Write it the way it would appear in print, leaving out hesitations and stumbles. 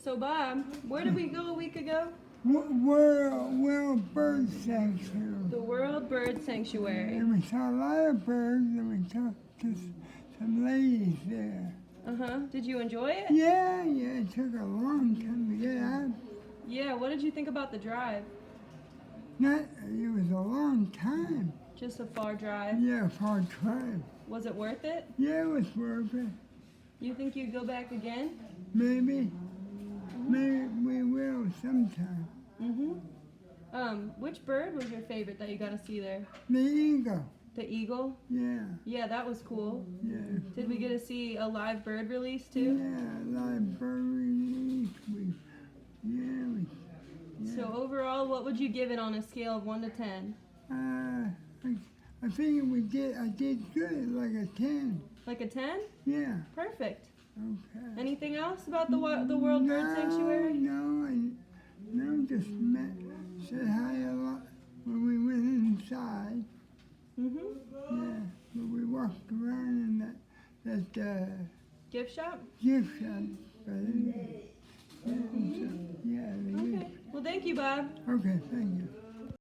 So, Bob, where did we go a week ago? World Bird Sanctuary. The World Bird Sanctuary. And we saw a lot of birds, and we talked to some ladies there. Did you enjoy it? Yeah, it took a long time to get out. Yeah, what did you think about the drive? It was a long time. Just a far drive. Yeah, far drive. Was it worth it? Yeah, it was worth it. You think you'd go back again? Maybe we will sometime. Which bird was your favorite that you got to see there? The eagle. The eagle? Yeah. Yeah, that was cool. Yeah. Did we get to see a live bird release too? Yeah, library. Yeah. So overall, what would you give it on a scale of 1 to 10? I think I did good, like a 10. Like a 10? Yeah. Perfect. Okay. Anything else about the World Bird Sanctuary? No, just said hi a lot when we went inside. Yeah, but we walked around in that Gift shop? gift shop. Yeah, the Okay. Well, thank you, Bob. Okay, thank you.